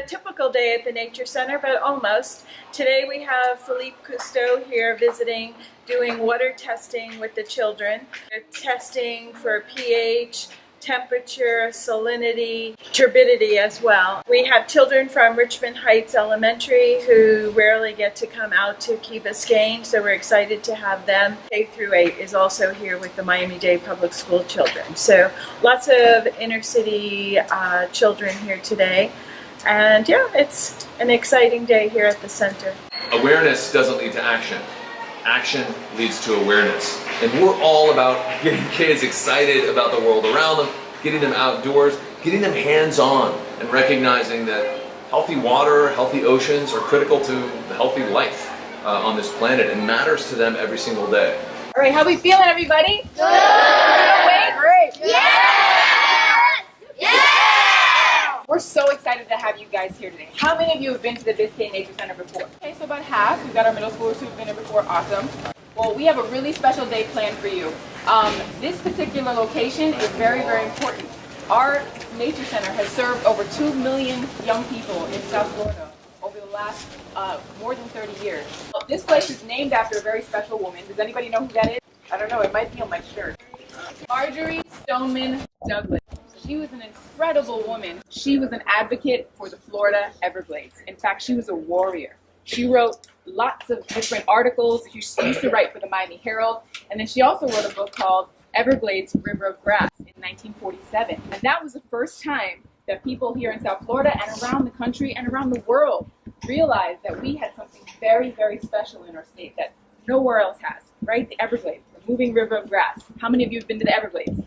typical day at the Nature Center, but almost. Today we have Philippe Cousteau here visiting, doing water testing with the children. They're testing for pH, temperature, salinity, turbidity as well. We have children from Richmond Heights Elementary who rarely get to come out to Key Biscayne, so we're excited to have them. K through 8 is also here with the Miami-Dade Public School children. So lots of inner city children here today. And yeah, it's an exciting day here at the center. Awareness doesn't lead to action. Action leads to awareness. And we're all about getting kids excited about the world around them, getting them outdoors, getting them hands-on, and recognizing that healthy water, healthy oceans are critical to the healthy life on this planet and matters to them every single day. All right, how we feeling, everybody? Good! Great! Yes! Yeah! We're so excited to have you guys here today. How many of you have been to the Biscayne Nature Center before? Okay, so about half. We've got our middle schoolers who've been here before. Awesome. Well, we have a really special day planned for you. This particular location is very, very important. Our Nature Center has served over 2 million young people in South Florida over the last more than 30 years. This place is named after a very special woman. Does anybody know who that is? I don't know, it might be on my shirt. Marjorie Stoneman Douglas. She was an incredible woman. She was an advocate for the Florida Everglades. In fact, she was a warrior. She wrote lots of different articles. She used to write for the Miami Herald. And then she also wrote a book called Everglades, River of Grass in 1947. And that was the first time that people here in South Florida and around the country and around the world realized that we had something very, very special in our state that nowhere else has, right? The Everglades, the moving river of grass. How many of you have been to the Everglades?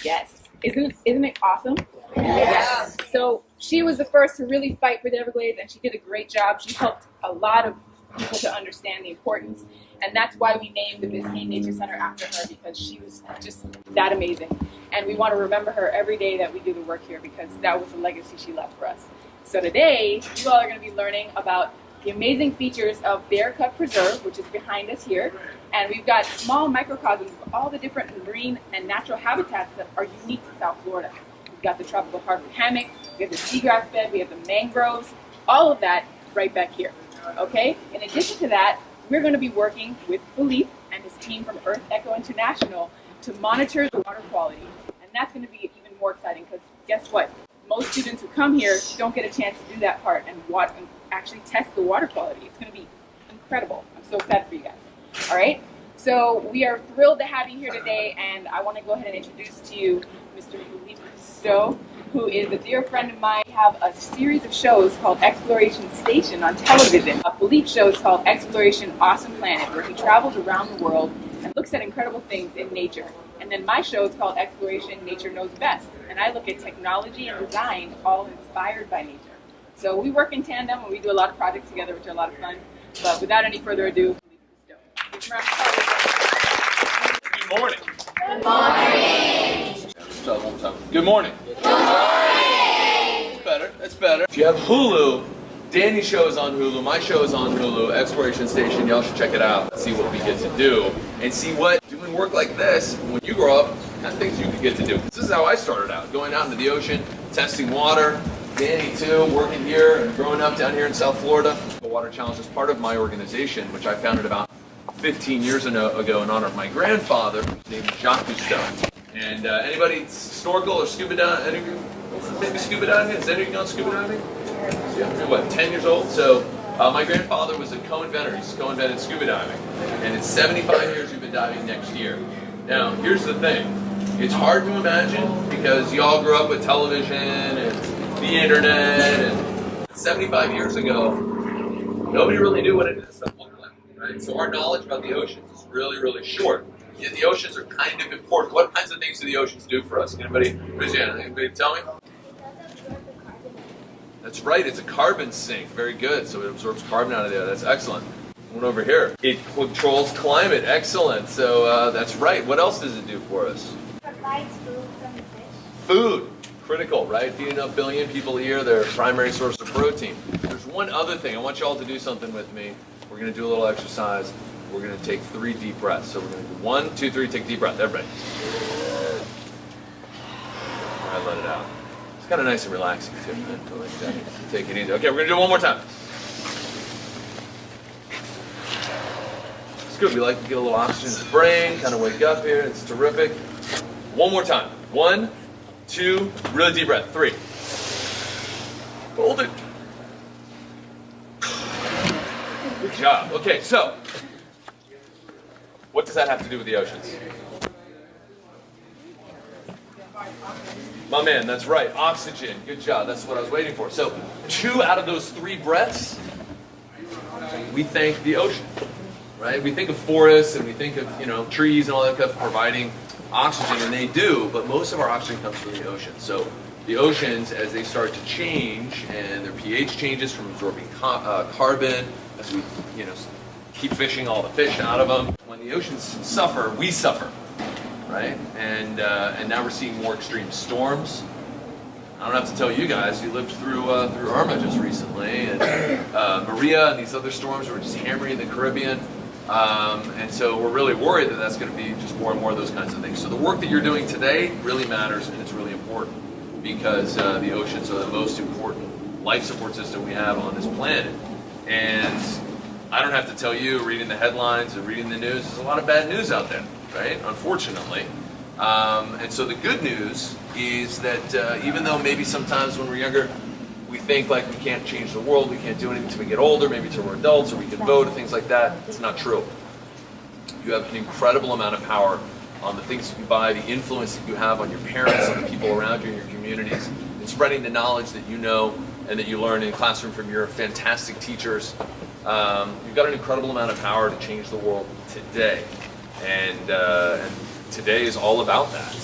Yes. Isn't it awesome? Yes. So she was the first to really fight for the Everglades, and she did a great job. She helped a lot of people to understand the importance, and that's why we named the Biscayne Nature Center after her, because she was just that amazing. And we want to remember her every day that we do the work here, because that was the legacy she left for us. So today, you all are going to be learning about the amazing features of Bear Cut Preserve, which is behind us here. And we've got small microcosms of all the different marine and natural habitats that are unique to South Florida. We've got the tropical hardwood hammock, we have the seagrass bed, we have the mangroves, all of that right back here, okay? In addition to that, we're going to be working with Philippe and his team from Earth Echo International to monitor the water quality. And that's going to be even more exciting, because guess what? Most students who come here don't get a chance to do that part and actually test the water quality. It's going to be incredible. I'm so excited for you guys. All right? So we are thrilled to have you here today, and I want to go ahead and introduce to you Mr. Philippe Cousteau, who is a dear friend of mine. We have a series of shows called Exploration Station on television. Philippe's show is called Exploration Awesome Planet, where he travels around the world and looks at incredible things in nature. And then my show is called Exploration Nature Knows Best, and I look at technology and design all inspired by nature. So we work in tandem, and we do a lot of projects together, which are a lot of fun. But without any further ado, Philippe Cousteau. Good morning. Good morning. Let's try it one more time. Good morning. Good morning. That's better. That's better. If you have Hulu, Danny's show is on Hulu, my show is on Hulu, Exploration Station, y'all should check it out, see what we get to do, and see what doing work like this, when you grow up, kind of things you could get to do. This is how I started out, going out into the ocean, testing water. Danny too, working here and growing up down here in South Florida. The Water Challenge is part of my organization, which I founded about 15 years ago in honor of my grandfather, whose name is Jacques Cousteau. And anybody snorkel or scuba dive? Maybe scuba diving? Has anybody gone scuba diving? Yeah, you're what, 10 years old? So my grandfather was a co-inventor. He's co-invented scuba diving. And it's 75 years we've been diving next year. Now, here's the thing. It's hard to imagine because you all grew up with television and the internet. And 75 years ago, nobody really knew what any of this stuff looked like. Right? So our knowledge about the oceans is really, really short. Yet the oceans are kind of important. What kinds of things do the oceans do for us? Anybody tell me? That's right, it's a carbon sink. Very good. So it absorbs carbon out of there. That's excellent. One over here. It controls climate. Excellent. So that's right. What else does it do for us? Provides food from the fish. Food. Critical, right? Feeding a billion people a year, their primary source of protein. There's one other thing. I want you all to do something with me. We're going to do a little exercise. We're going to take 3 deep breaths. So we're going to do 1, 2, 3, take a deep breath. Everybody. All right, let it out. It's Kind of nice and relaxing too, man. I like that. Take it easy. Okay, we're gonna do it one more time. It's good. We like to get a little oxygen to the brain, kind of wake up here. It's terrific. One more time. 1, 2, really deep breath. 3. Hold it. Good job. Okay, so what does that have to do with the oceans? My man, that's right. Oxygen. Good job. That's what I was waiting for. So 2 out of those 3 breaths, we thank the ocean, right? We think of forests and we think of, trees and all that stuff providing oxygen, and they do, but most of our oxygen comes from the ocean. So the oceans, as they start to change and their pH changes from absorbing carbon, as we, keep fishing all the fish out of them, when the oceans suffer, we suffer. Right? And now we're seeing more extreme storms. I don't have to tell you guys, you lived through Irma just recently, and Maria and these other storms were just hammering the Caribbean. And so we're really worried that that's going to be just more and more of those kinds of things. So the work that you're doing today really matters, and it's really important because the oceans are the most important life support system we have on this planet. And I don't have to tell you, reading the headlines and reading the news, there's a lot of bad news out there. Right? Unfortunately. And so the good news is that even though maybe sometimes when we're younger, we think like we can't change the world, we can't do anything until we get older, maybe until we're adults, or we can vote, and things like that, it's not true. You have an incredible amount of power on the things that you buy, the influence that you have on your parents, on the people around you in your communities, and spreading the knowledge that you know and that you learn in the classroom from your fantastic teachers. You've got an incredible amount of power to change the world today. And today is all about that.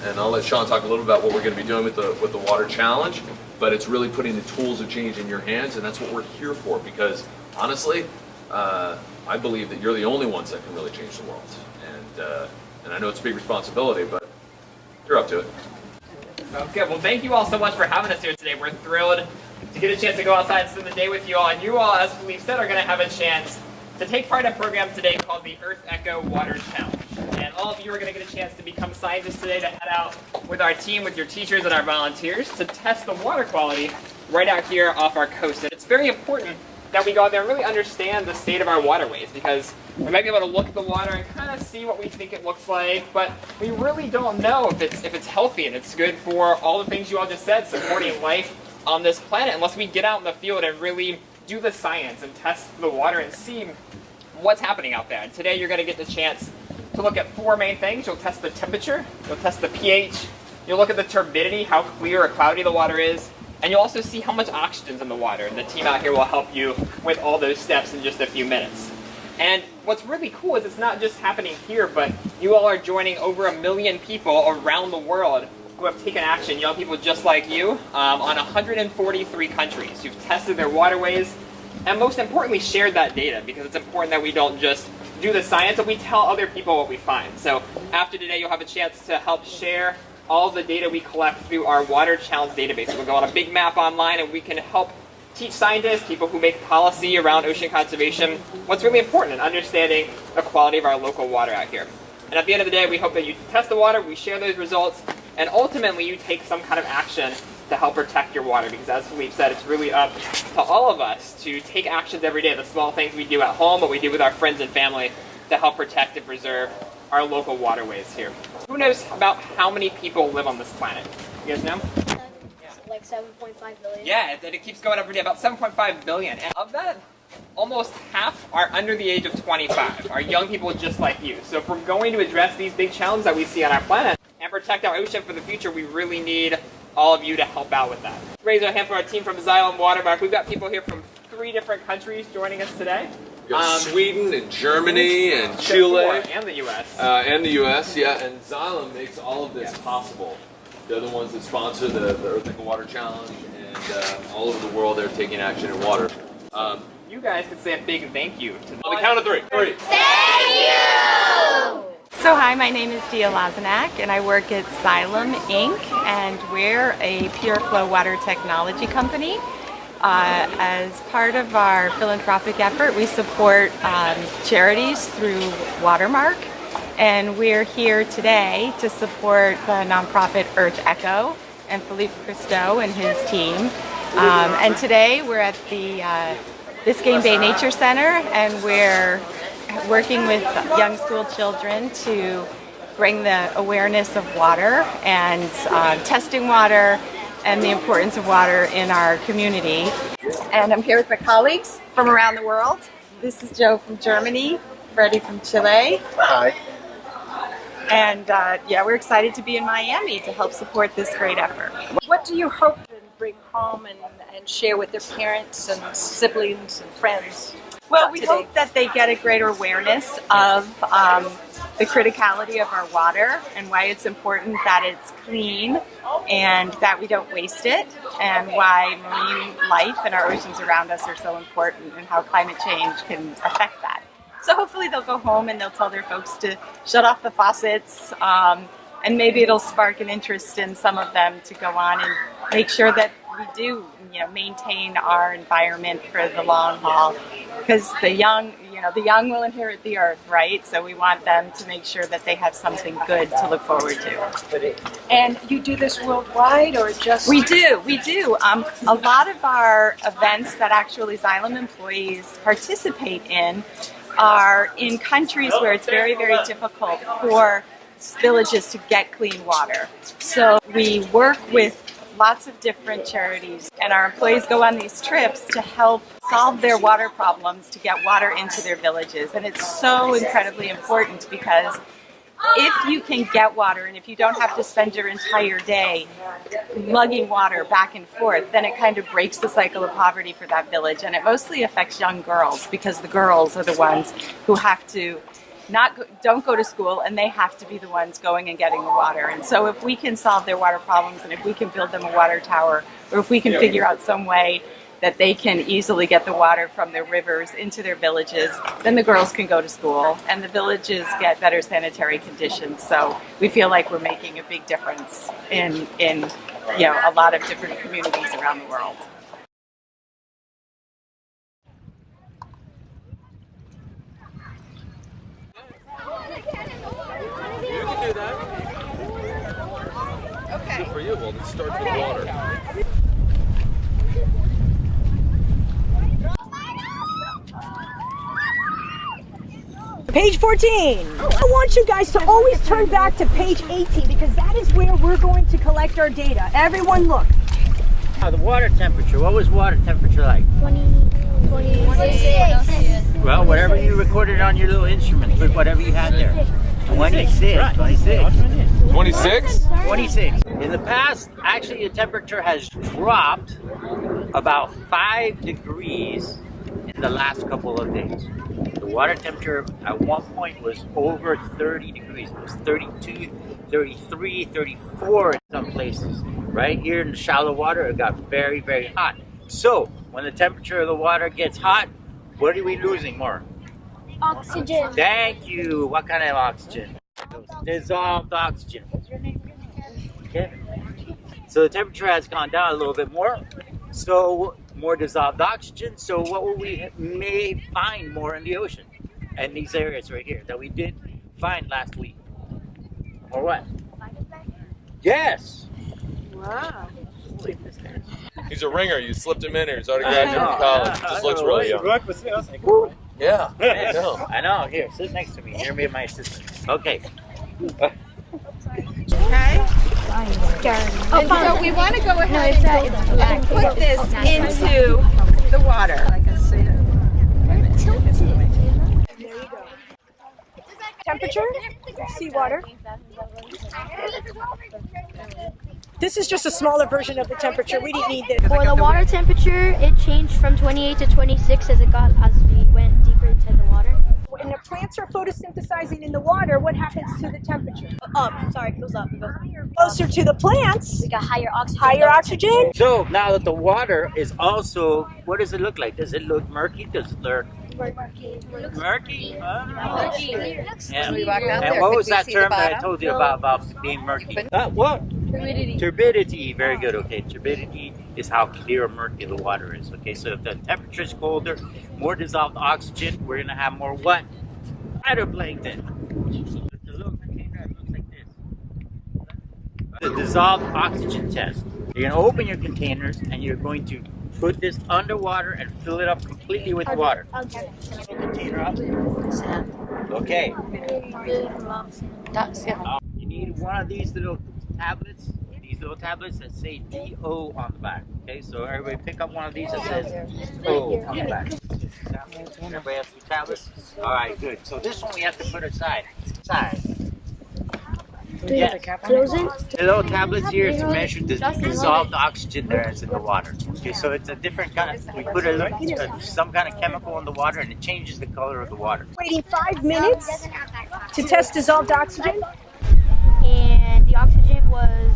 And I'll let Sean talk a little about what we're going to be doing with the water challenge. But it's really putting the tools of change in your hands, and that's what we're here for. Because honestly, I believe that you're the only ones that can really change the world. And I know it's a big responsibility, but you're up to it. Sounds good. Well, thank you all so much for having us here today. We're thrilled to get a chance to go outside and spend the day with you all. And you all, as Philippe said, are going to have a chance to take part in a program today called the Earth Echo Water Challenge. And all of you are going to get a chance to become scientists today to head out with our team, with your teachers and our volunteers to test the water quality right out here off our coast. And it's very important that we go out there and really understand the state of our waterways, because we might be able to look at the water and kind of see what we think it looks like, but we really don't know if it's healthy and it's good for all the things you all just said, supporting life on this planet, unless we get out in the field and really do the science and test the water and see what's happening out there. And today you're going to get the chance to look at 4 main things. You'll test the temperature, you'll test the pH, you'll look at the turbidity, how clear or cloudy the water is, and you'll also see how much oxygen's in the water. And the team out here will help you with all those steps in just a few minutes. And what's really cool is it's not just happening here, but you all are joining over 1 million people around the world who have taken action, young people just like you, on 143 countries who've tested their waterways, and most importantly, shared that data, because it's important that we don't just do the science, but we tell other people what we find. So after today, you'll have a chance to help share all the data we collect through our Water Challenge database. We'll go on a big map online, and we can help teach scientists, people who make policy around ocean conservation, what's really important in understanding the quality of our local water out here. And at the end of the day, we hope that you test the water, we share those results, and ultimately you take some kind of action to help protect your water, because as Philippe said, it's really up to all of us to take actions every day, the small things we do at home, what we do with our friends and family, to help protect and preserve our local waterways here. Who knows about how many people live on this planet? You guys know? Like 7.5 billion? Yeah, it keeps going every day, about 7.5 billion. And of that, almost half are under the age of 25, are young people just like you. So if we're going to address these big challenges that we see on our planet and protect our ocean for the future, we really need all of you to help out with that. Raise our hand for our team from Xylem Watermark. We've got people here from 3 different countries joining us today. We've got Sweden and Germany and Chile. And the U.S. And the U.S., yeah. And Xylem makes all of this possible. They're the ones that sponsor the Earth Echo Water Challenge, and all over the world they're taking action in water. You guys could say a big thank you to them. On the count of 3. Thank you! So hi, my name is Dia Lazanak, and I work at Xylem Inc., and we're a pure flow water technology company. As part of our philanthropic effort, we support charities through Watermark, and we're here today to support the nonprofit Earth Echo and Philippe Cousteau and his team. And today we're at the Biscayne Bay Nature Center, and we're working with young school children to bring the awareness of water and testing water and the importance of water in our community. And I'm here with my colleagues from around the world. This is Joe from Germany, Freddie from Chile. Hi. And yeah, we're excited to be in Miami to help support this great effort. What do you hope to bring home and share with their parents and siblings and friends? Well, we today? hope that they get a greater awareness of the criticality of our water and why it's important that it's clean and that we don't waste it, and why marine life and our oceans around us are so important and how climate change can affect that. So hopefully they'll go home and they'll tell their folks to shut off the faucets, and maybe it'll spark an interest in some of them to go on and make sure that we do, maintain our environment for the long haul, because the young will inherit the earth, right? So we want them to make sure that they have something good to look forward to. And you do this worldwide, or just? We do. A lot of our events that actually Xylem employees participate in are in countries where it's very, very difficult for villages to get clean water. So we work with lots of different charities, and our employees go on these trips to help solve their water problems, to get water into their villages. And it's so incredibly important, because if you can get water and if you don't have to spend your entire day lugging water back and forth, then it kind of breaks the cycle of poverty for that village. And it mostly affects young girls, because the girls are the ones who have to don't go to school, and they have to be the ones going and getting the water. And so if we can solve their water problems, and if we can build them a water tower, or if we can figure out some way that they can easily get the water from their rivers into their villages, then the girls can go to school and the villages get better sanitary conditions. So we feel like we're making a big difference in a lot of different communities around the world. Okay. Good for you. Well, it starts with water. Page 14. I want you guys to always turn back to page 18, because that is where we're going to collect our data. Everyone look. The water temperature. What was water temperature like? 26. Well, whatever you recorded on your little instrument, put whatever you had there. 26. Right. 26. 26? 26. In the past, actually, the temperature has dropped about 5 degrees in the last couple of days. The water temperature at one point was over 30 degrees. It was 32, 33, 34 in some places. Right here in the shallow water, it got very, very hot. So, when the temperature of the water gets hot, what are we losing more? Oxygen. Thank you. What kind of oxygen? Dissolved oxygen. Okay. So the temperature has gone down a little bit more. So more dissolved oxygen. So what will we may find more in the ocean? And these areas right here that we didn't find last week. Or what? Yes. Wow. He's a ringer. You slipped him in here. He's already graduated from college. Just looks really young. Yeah, I know. I know. Here, sit next to me. Hear me and my assistant. Okay. Okay? And so we want to go ahead and put this into the water. I can see it. There you go. Temperature, seawater. This is just a smaller version of the temperature. We didn't need this. For the water temperature, it changed from 28 to 26 as we went deeper into the water. When the plants are photosynthesizing in the water, what happens to the temperature? It goes up. Closer to the plants, We got higher oxygen. higher oxygen. So now that the water is also, what does it look like? Does it look murky? Does it look murky? Yeah. We walk out And there. what Could was we that see the term that I bottom? told you about being murky? What? Turbidity. Turbidity. Very good. Okay. Turbidity is how clear or murky the water is. Okay. So if the temperature is colder, more dissolved oxygen, we're going to have more what? Phytoplankton. The little container that looks like this. dissolved oxygen test. You're going to open your containers and you're going to put this underwater and fill it up completely with water. Container up. Okay. You need one of these little tablets. These little tablets that say DO on the back. Okay, so everybody pick up one of these that says O on the back. Everybody has 2 tablets? Alright, good. So this one we have to put aside. Close it? The little tablets here to measure the dissolved oxygen that's in the water. Okay, so it's a different kind of, we put some kind of chemical in the water and it changes the color of the water. Waiting 5 minutes to test dissolved oxygen. And the oxygen was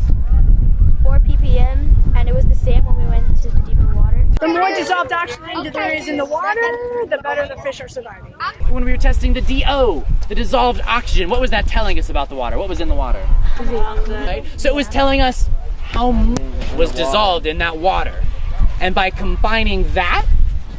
4 ppm, and it was the same when we went to the deeper water. The more dissolved oxygen that there is in the water, the better the fish are surviving. When we were testing the DO, the dissolved oxygen, what was that telling us about the water? What was in the water? Right? So it was telling us how much was dissolved in that water. And by combining that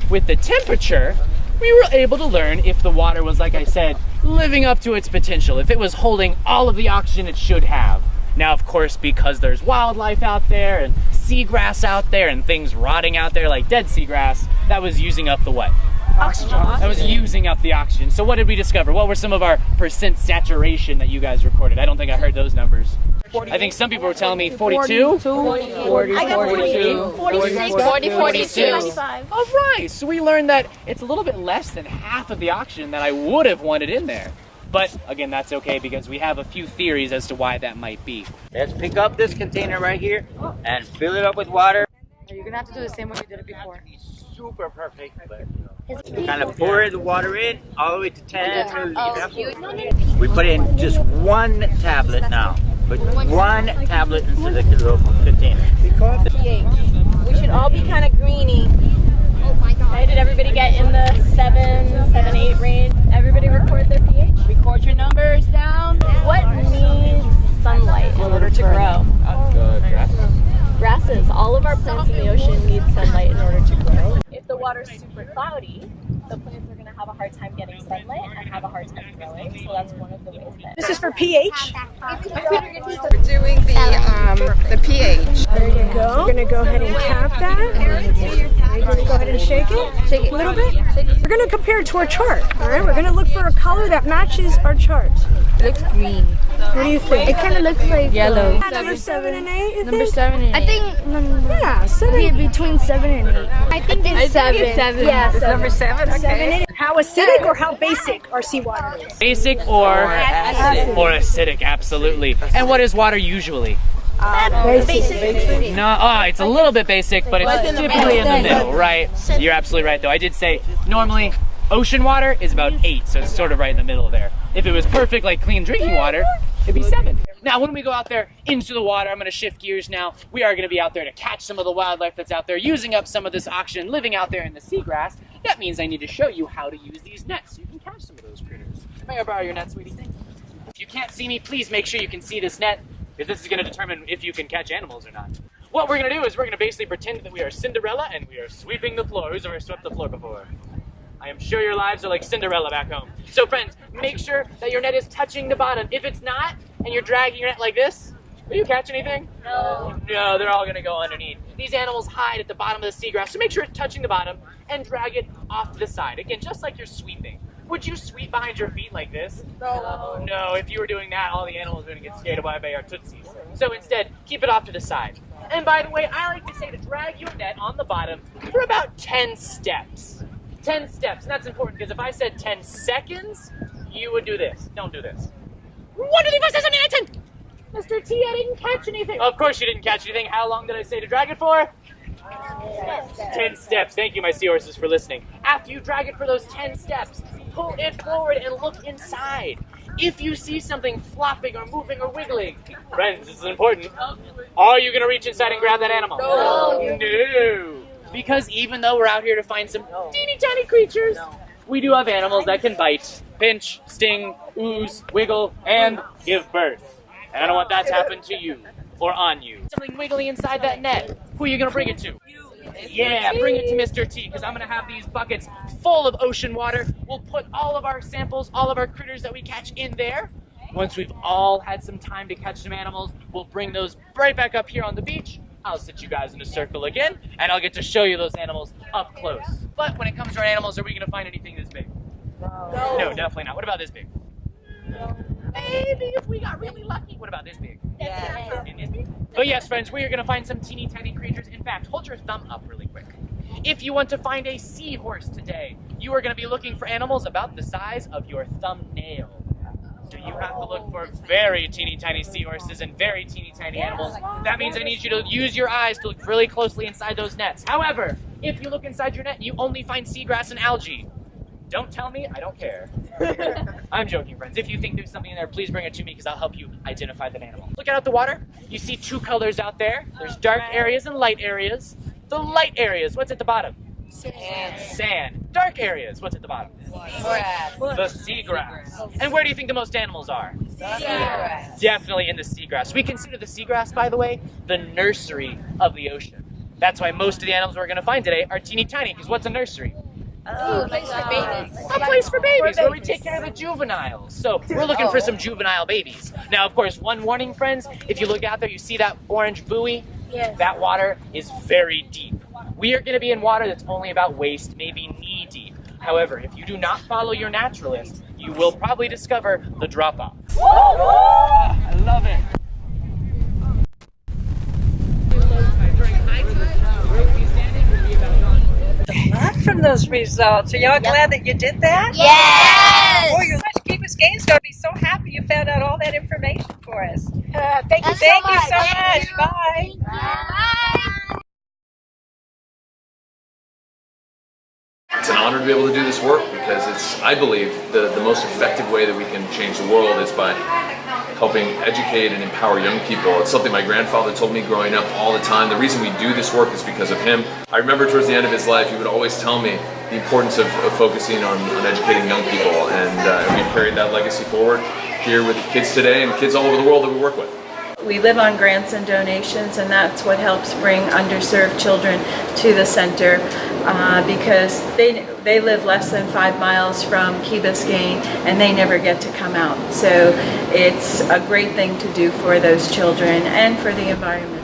with the temperature, we were able to learn if the water was, like I said, living up to its potential, if it was holding all of the oxygen it should have. Now, of course, because there's wildlife out there and seagrass out there and things rotting out there like dead seagrass, that was using up the what? Oxygen. That was using up the oxygen. So what did we discover? What were some of our percent saturation that you guys recorded? I don't think I heard those numbers. I think some people were telling me 42? 42. 45. All right, so we learned that it's a little bit less than half of the oxygen that I would have wanted in there. But again, that's okay because we have a few theories as to why that might be. Let's pick up this container right here and fill it up with water. You're gonna have to do the same way you did it before. Super perfect, but kind of pour the water in all the way to 10 milliliters. We put in just 1 tablet now. Put 1 tablet into the little container. pH. We should all be kind of greeny. Oh my God. Right, did everybody get in the 7, 8 range? Everybody record their pH? Record your numbers down. What needs sunlight in order to grow? Grasses. All of our plants in the ocean need sunlight in order to grow. If the water's super cloudy, the plants are going to have a hard time getting sunlight and have a hard time growing. So that's one of the ways that. This is for pH. We're doing the pH. There you go. We're going to go ahead and tap that. We're going to go ahead and shake it a little bit. We're going to compare it to our chart. All right, we're going to look for a color that matches our chart. It looks green. What do you think? It kind of looks like yellow. Number 7 and 8. You Number think? 7 and 8. I think Yeah, 7. between 7 and 8. I think it's 7. Yeah, It's number 7. Okay. 7 and 8. How acidic or how basic our seawater is? Basic or acidic, absolutely. And what is water usually? Basic. No, it's a little bit basic, but it's typically in the middle, right? You're absolutely right, though. I did say normally ocean water is about 8, so it's sort of right in the middle there. If it was perfect, like clean drinking water, it'd be 7. Now, when we go out there into the water, I'm going to shift gears now. We are going to be out there to catch some of the wildlife that's out there, using up some of this oxygen, living out there in the seagrass. That means I need to show you how to use these nets so you can catch some of those critters. May I borrow your net, sweetie? If you can't see me, please make sure you can see this net, because this is going to determine if you can catch animals or not. What we're going to do is we're going to basically pretend that we are Cinderella and we are sweeping the floor. Who's ever swept the floor before? I am sure your lives are like Cinderella back home. So friends, make sure that your net is touching the bottom. If it's not, and you're dragging your net like this, will you catch anything? No. No, they're all gonna go underneath. These animals hide at the bottom of the seagrass, so make sure it's touching the bottom and drag it off to the side. Again, just like you're sweeping. Would you sweep behind your feet like this? No. No, if you were doing that, all the animals are gonna get scared away by our tootsies. So instead, keep it off to the side. And by the way, I like to say to drag your net on the bottom for about 10 steps. 10 steps, and that's important because if I said 10 seconds, you would do this. Don't do this. 1, 2, 3, 4, 5, 6, 7, 8, 9, 10. Mr. T, I didn't catch anything. Of course you didn't catch anything. How long did I say to drag it for? 10 steps. Thank you, my seahorses, for listening. After you drag it for those 10 steps, pull it forward and look inside. If you see something flopping or moving or wiggling, friends, this is important. Are you going to reach inside and grab that animal? No. No. Because even though we're out here to find some teeny tiny creatures, we do have animals that can bite, pinch, sting, ooze, wiggle, and give birth. And I don't want that to happen to you or on you. Something wiggly inside that net. Who are you going to bring it to? Yeah, bring it to Mr. T, because I'm going to have these buckets full of ocean water. We'll put all of our samples, all of our critters that we catch in there, Once we've all had some time to catch some animals, we'll bring those right back up here on the beach. I'll sit you guys in a circle again, and I'll get to show you those animals up close. But when it comes to our animals, are we going to find anything this big? No. No, definitely not. What about this big? No. Maybe if we got really lucky. What about this big? Yeah. And this big? But yes, friends, we are going to find some teeny tiny creatures. In fact, hold your thumb up really quick. If you want to find a seahorse today, you are going to be looking for animals about the size of your thumbnail. So you have to look for very teeny tiny seahorses and very teeny tiny animals. That means I need you to use your eyes to look really closely inside those nets. However, if you look inside your net and you only find seagrass and algae, don't tell me, I don't care. I'm joking, friends. If you think there's something in there, please bring it to me because I'll help you identify that animal. Look out at the water. You see two colors out there. There's dark areas and light areas. The light areas, what's at the bottom? Sand. Sand. Dark areas, what's at the bottom? Seagrass. The seagrass. And where do you think the most animals are? Seagrass. Definitely in the seagrass. We consider the seagrass, by the way, the nursery of the ocean. That's why most of the animals we're going to find today are teeny tiny, because what's a nursery? Oh, a place for babies. A place for babies, where we take care of the juveniles. So we're looking for some juvenile babies. Now, of course, one warning, friends, if you look out there, you see that orange buoy? Yes. That water is very deep. We are going to be in water that's only about waist, maybe knee deep. However, if you do not follow your naturalist, you will probably discover the drop-off. I love it. From those results. Are y'all glad that you did that? Yes! Oh, your Key Biscayne's going to be so happy you found out all that information for us. Thank you so much. Bye. Bye. It's an honor to be able to do this work because it's, I believe, the most effective way that we can change the world is by helping educate and empower young people. It's something my grandfather told me growing up all the time. The reason we do this work is because of him. I remember towards the end of his life, he would always tell me the importance of focusing on educating young people, and we've carried that legacy forward here with kids today and kids all over the world that we work with. We live on grants and donations, and that's what helps bring underserved children to the center because they live less than 5 miles from Key Biscayne and they never get to come out. So it's a great thing to do for those children and for the environment.